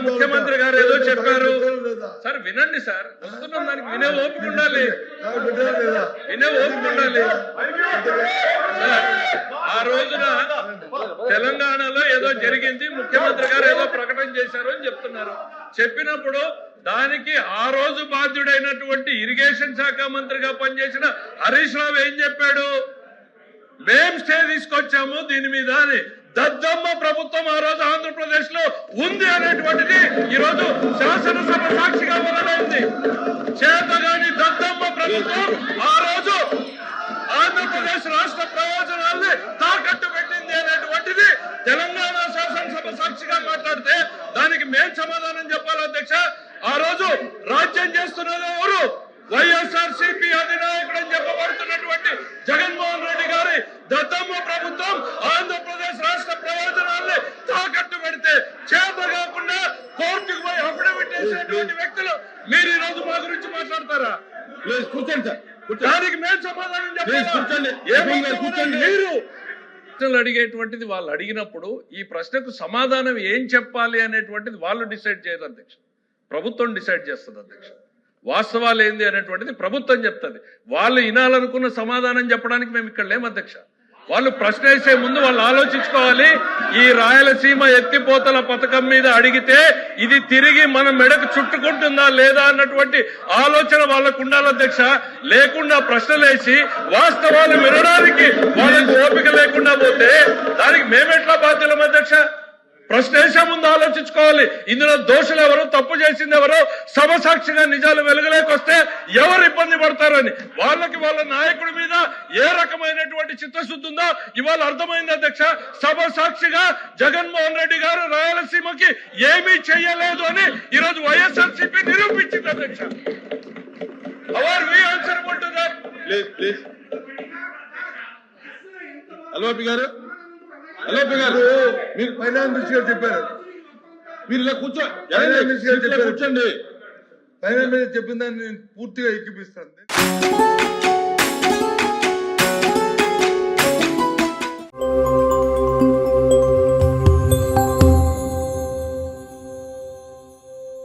ముఖ్యమంత్రి గారు ఏదో చెప్పారు సార్, వినండి సార్, వస్తున్నాం, దానికి వినే ఓపిక ఉండాలి, వినే ఓపిక ఉండాలి. ఆ రోజున తెలంగాణలో ఏదో జరిగింది, ముఖ్యమంత్రి గారు ఏదో ప్రకటన చేశారు అని చెప్తున్నారు. చెప్పినప్పుడు దానికి ఆ రోజు బాధ్యుడైనటువంటి ఇరిగేషన్ శాఖ మంత్రిగా పనిచేసిన హరీష్ రావు ఏం చెప్పాడు? మేం స్టే తీసుకొచ్చాము దీని మీద అని. దద్దమ్మ ప్రభుత్వం ఆ రోజు ఆంధ్రప్రదేశ్ లో ఉంది అనేటువంటిది ఈ రోజు శాసనసభ సాక్షిగా వెల్లడైంది. చేతగాని దద్దమ్మ ప్రభుత్వం ఆ రోజు ఆంధ్రప్రదేశ్ రాష్ట్ర ప్రయోజనాల్ని తాకట్టు పెట్టింది అనేటువంటిది తెలంగాణ శాసనసభ సాక్షిగా మాట్లాడితే దానికి మేం సమాధానం చెప్పాలి అధ్యక్ష. ఆ రోజు రాజ్యం చేస్తున్నది ఎవరు? వైఎస్ఆర్సీపీ అధినాయకుడు అని చెప్పబడుతున్నటువంటి జగన్మోహన్ రెడ్డి గారి దద్దమ్మ ప్రభుత్వం ఆంధ్రప్రదేశ్ రాష్ట్ర ప్రయోజనాల్ని తాకట్టు పెడితే చేత కాకుండా కోర్టుకు పోయి అఫిడవిట్ చేసినటువంటి వ్యక్తులు మీరు ఈ రోజు మా గురించి మాట్లాడతారా? కూర్చోండి సార్, దానికి మేము సమాధానం చెప్పండి. మీరు ప్రశ్నలు అడిగేటువంటిది వాళ్ళు అడిగినప్పుడు ఈ ప్రశ్నకు సమాధానం ఏం చెప్పాలి అనేటువంటిది వాళ్ళు డిసైడ్ చేయరు అధ్యక్ష, ప్రభుత్వం డిసైడ్ చేస్తుంది అధ్యక్ష. వాస్తవాలు ఏంది అనేటువంటిది ప్రభుత్వం చెప్తుంది. వాళ్ళు వినాలనుకున్న సమాధానం చెప్పడానికి మేము ఇక్కడ లేము అధ్యక్ష. వాళ్ళు ప్రశ్న వేసే ముందు వాళ్ళు ఆలోచించుకోవాలి. ఈ రాయలసీమ ఎత్తిపోతల పథకం మీద అడిగితే ఇది తిరిగి మన మెడకు చుట్టుకుంటుందా లేదా అన్నటువంటి ఆలోచన వాళ్ళకు ఉండాలి అధ్యక్ష. లేకుండా ప్రశ్నలేసి వాస్తవాలు వినడానికి వాళ్ళకు ఓపిక లేకుండా పోతే దానికి మేమెట్లా బాధ్యులం అధ్యక్ష? ప్రశ్న వేసే ముందు ఆలోచించుకోవాలి. ఇందులో దోషులు ఎవరు, తప్పు చేసింది ఎవరో సభ సాక్షిగా నిజాలు వెలుగులేకొస్తే ఎవరు ఇబ్బంది పడతారని వాళ్ళకి వాళ్ళ నాయకుడి మీద ఏ రకమైనటువంటి చిత్తశుద్ధి ఉందో ఇవాళ అర్థమైంది అధ్యక్ష. సభ సాక్షిగా జగన్మోహన్ రెడ్డి గారు రాయలసీమకి ఏమీ చెయ్యలేదు అని ఈరోజు వైఎస్ఆర్సీపీ నిరూపించింది అధ్యక్ష. Answerable to that. ప్లీజ్ అల్వాపి గారు, అల్వాపి గారు, మీరు ఫైనాన్స్ మినిస్టర్ చెప్పారు, మీరు ఇలా కూర్చోండి, ఫైనాన్స్ మినిస్టర్ చెప్పిన దాన్ని నేను పూర్తిగా ఎక్కిపిస్తాను.